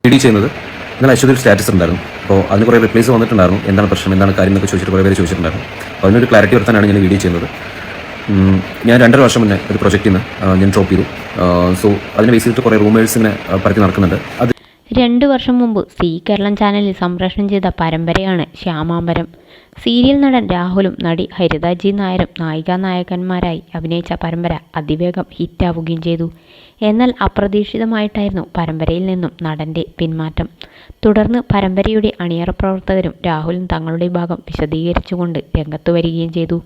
Video ചെയ്യുന്നത് ഇന്നലെ അശ്വതി ഒരു സ്റ്റാറ്റസ് ഉണ്ടായിരുന്നു. അപ്പോൾ അതിന് കുറേ റിപ്ലൈസ് വന്നിട്ടുണ്ടായിരുന്നു. എന്താണ് പ്രശ്നം, എന്താണ് കാര്യം എന്നൊക്കെ ചോദിച്ചിട്ട് കുറേ പേര് ചോദിച്ചിട്ടുണ്ടായിരുന്നു. അപ്പോൾ അതിനൊരു ക്ലാരിറ്റി വരുത്താനാണ് ഞാൻ വീഡിയോ ചെയ്യുന്നത്. ഞാൻ 2.5 വർഷം മുന്നേ ഒരു പ്രൊജക്റ്റിൽ നിന്ന് ഞാൻ ഡ്രോപ്പ് ചെയ്തു. സോ അതിനെ ബേസ് ചെയ്തിട്ട് കുറേ റൂമേഴ്സിനെ പരത്തി നടക്കുന്നുണ്ട്. അത് 2 വർഷം മുമ്പ് സി കേരളം ചാനലിൽ സംപ്രേഷണം ചെയ്ത പരമ്പരയാണ് ശ്യാമാംബരം. സീരിയൽ നടൻ രാഹുലും നടി ഹരിത ജി നായരും നായികാനായകന്മാരായി അഭിനയിച്ച പരമ്പര അതിവേഗം ഹിറ്റാവുകയും ചെയ്തു. എന്നാൽ അപ്രതീക്ഷിതമായിട്ടായിരുന്നു പരമ്പരയിൽ നിന്നും നടൻ്റെ പിന്മാറ്റം. തുടർന്ന് പരമ്പരയുടെ അണിയറ പ്രവർത്തകരും രാഹുലും തങ്ങളുടെ ഭാഗം വിശദീകരിച്ചുകൊണ്ട് രംഗത്തു വരികയും ചെയ്തു.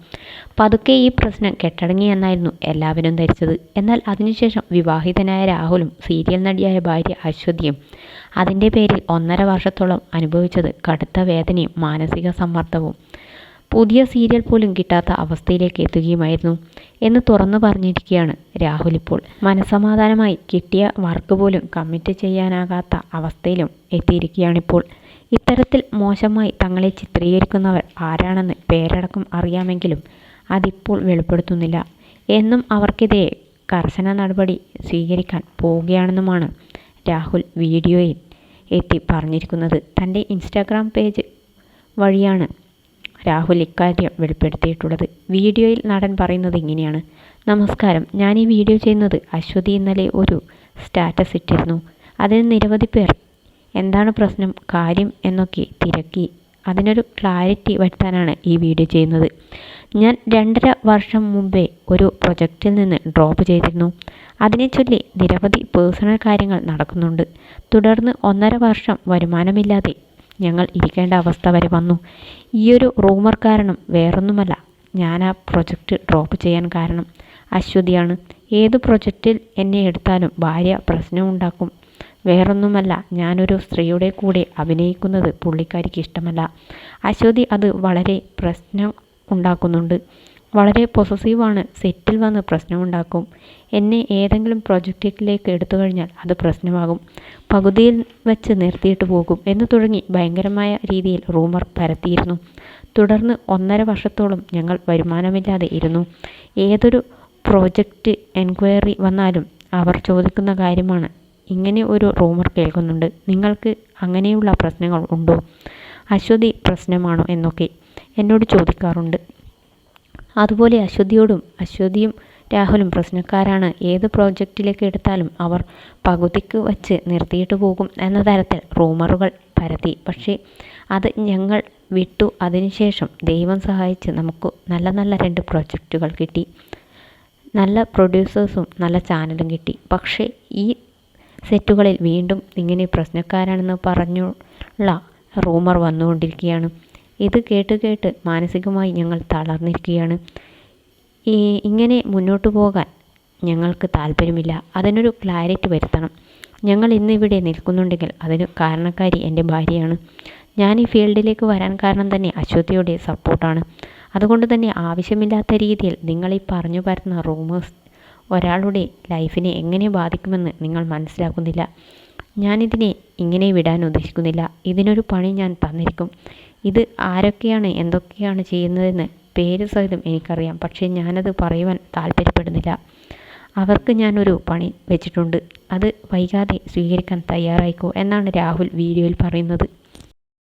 പതുക്കെ ഈ പ്രശ്നം കെട്ടടങ്ങിയെന്നായിരുന്നു എല്ലാവരും ധരിച്ചത്. എന്നാൽ അതിനുശേഷം വിവാഹിതനായ രാഹുലും സീരിയൽ നടിയായ ഭാര്യ അശ്വതിയും അതിൻ്റെ പേരിൽ 1.5 വർഷത്തോളം അനുഭവിച്ചത് കടുത്ത വേദനയും മാനസിക സമ്മർദ്ദവും പുതിയ സീരിയൽ പോലും കിട്ടാത്ത അവസ്ഥയിലേക്ക് എത്തുകയുമായിരുന്നു എന്ന് തുറന്നു പറഞ്ഞിരിക്കുകയാണ് രാഹുൽ. ഇപ്പോൾ മനസ്സമാധാനമായി കിട്ടിയ വർക്ക് പോലും കമ്മിറ്റ് ചെയ്യാനാകാത്ത അവസ്ഥയിലും എത്തിയിരിക്കുകയാണിപ്പോൾ. ഇത്തരത്തിൽ മോശമായി തങ്ങളെ ചിത്രീകരിക്കുന്നവർ ആരാണെന്ന് പേരടക്കം അറിയാമെങ്കിലും അതിപ്പോൾ വെളിപ്പെടുത്തുന്നില്ല എന്നും അവർക്കെതിരെ കർശന നടപടി സ്വീകരിക്കാൻ പോവുകയാണെന്നുമാണ് രാഹുൽ വീഡിയോയിൽ എത്തി പറഞ്ഞിരിക്കുന്നത്. തൻ്റെ ഇൻസ്റ്റാഗ്രാം പേജ് വഴിയാണ് രാഹുൽ ഇക്കാര്യം വെളിപ്പെടുത്തിയിട്ടുള്ളത്. വീഡിയോയിൽ നടൻ പറയുന്നത് ഇങ്ങനെയാണ്: നമസ്കാരം, ഞാൻ ഈ വീഡിയോ ചെയ്യുന്നത് അശ്വതി ഇന്നലെ ഒരു സ്റ്റാറ്റസ് ഇട്ടിരുന്നു. അതിന് നിരവധി പേർ എന്താണ് പ്രശ്നം, കാര്യം എന്നൊക്കെ തിരക്കി. അതിനൊരു ക്ലാരിറ്റി വരുത്താനാണ് ഈ വീഡിയോ ചെയ്യുന്നത്. ഞാൻ 2.5 വർഷം മുമ്പേ ഒരു പ്രൊജക്റ്റിൽ നിന്ന് ഡ്രോപ്പ് ചെയ്തിരുന്നു. അതിനെ ചൊല്ലി നിരവധി പേഴ്സണൽ കാര്യങ്ങൾ നടക്കുന്നുണ്ട്. തുടർന്ന് 1.5 വർഷം വരുമാനമില്ലാതെ ഞങ്ങൾ ഇരിക്കേണ്ട അവസ്ഥ വരെ വന്നു. ഈയൊരു റൂമർ കാരണം വേറൊന്നുമല്ല. ഞാൻ ആ പ്രൊജക്റ്റ് ഡ്രോപ്പ് ചെയ്യാൻ കാരണം അശ്വതിയാണ്. ഏത് പ്രൊജക്റ്റിൽ എന്നെ എടുത്താലും ഭാര്യ പ്രശ്നമുണ്ടാക്കും. വേറൊന്നുമല്ല, ഞാനൊരു സ്ത്രീയുടെ കൂടെ അഭിനയിക്കുന്നത് പുള്ളിക്കാരിക്ക് ഇഷ്ടമല്ല. അശ്വതി അത് വളരെ പ്രശ്നം ഉണ്ടാക്കുന്നുണ്ട്. വളരെ പൊസസീവാണ്. സെറ്റിൽ വന്ന് പ്രശ്നമുണ്ടാക്കും. എന്നെ ഏതെങ്കിലും പ്രൊജക്റ്റിലേക്ക് എടുത്തു കഴിഞ്ഞാൽ അത് പ്രശ്നമാകും. പകുതിയിൽ വെച്ച് നിർത്തിയിട്ട് പോകും എന്ന് തുടങ്ങി ഭയങ്കരമായ രീതിയിൽ റൂമർ പരത്തിയിരുന്നു. തുടർന്ന് 1.5 വർഷത്തോളം ഞങ്ങൾ വരുമാനമില്ലാതെ ഇരുന്നു. ഏതൊരു പ്രോജക്റ്റ് എൻക്വയറി വന്നാലും അവർ ചോദിക്കുന്ന കാര്യമാണ്, ഇങ്ങനെ ഒരു റൂമർ കേൾക്കുന്നുണ്ട്, നിങ്ങൾക്ക് അങ്ങനെയുള്ള പ്രശ്നങ്ങൾ ഉണ്ടോ, അശ്വതി പ്രശ്നമാണോ എന്നൊക്കെ എന്നോട് ചോദിക്കാറുണ്ട്. അതുപോലെ അശ്വതിയും രാഹുലും പ്രശ്നക്കാരാണ്. ഏത് പ്രോജക്റ്റിലേക്ക് എടുത്താലും അവർ പകുതിക്ക് വച്ച് നിർത്തിയിട്ട് പോകും എന്ന തരത്തിൽ റൂമറുകൾ പരത്തി. പക്ഷേ അത് ഞങ്ങൾ വിട്ടു. അതിനുശേഷം ദൈവം സഹായിച്ച് നമുക്ക് നല്ല 2 പ്രോജക്റ്റുകൾ കിട്ടി. നല്ല പ്രൊഡ്യൂസേഴ്സും നല്ല ചാനലും കിട്ടി. പക്ഷേ ഈ സെറ്റുകളിൽ വീണ്ടും ഇങ്ങനെ പ്രശ്നക്കാരാണെന്ന് പറഞ്ഞുള്ള റൂമർ വന്നുകൊണ്ടിരിക്കുകയാണ്. ഇത് കേട്ട് മാനസികമായി ഞങ്ങൾ തളർന്നിരിക്കുകയാണ്. ഇങ്ങനെ മുന്നോട്ട് പോകാൻ ഞങ്ങൾക്ക് താല്പര്യമില്ല. അതിനൊരു ക്ലാരിറ്റി വരുത്തണം. ഞങ്ങൾ ഇന്നിവിടെ നിൽക്കുന്നുണ്ടെങ്കിൽ അതിന് കാരണക്കാരി എൻ്റെ ഭാര്യയാണ്. ഞാൻ ഈ ഫീൽഡിലേക്ക് വരാൻ കാരണം തന്നെ അശ്വതിയുടെ സപ്പോർട്ടാണ്. അതുകൊണ്ട് തന്നെ ആവശ്യമില്ലാത്ത രീതിയിൽ നിങ്ങൾ ഈ പറഞ്ഞു പരത്തുന്ന റൂമേഴ്സ് ഒരാളുടെ ലൈഫിനെ എങ്ങനെ ബാധിക്കുമെന്ന് നിങ്ങൾ മനസ്സിലാക്കുന്നില്ല. ഞാനിതിനെ ഇങ്ങനെ വിടാൻ ഉദ്ദേശിക്കുന്നില്ല. ഇതിനൊരു പണി ഞാൻ തന്നിരിക്കും. ഇത് ആരൊക്കെയാണ് എന്തൊക്കെയാണ് ചെയ്യുന്നതെന്ന് പേര് സഹിതം എനിക്കറിയാം. പക്ഷേ ഞാനത് പറയുവാൻ താല്പര്യപ്പെടുന്നില്ല. അവർക്ക് ഞാനൊരു പണി വെച്ചിട്ടുണ്ട്. അത് വൈകാതെ സ്വീകരിക്കാൻ തയ്യാറായിക്കോ എന്നാണ് രാഹുൽ വീഡിയോയിൽ പറയുന്നത്.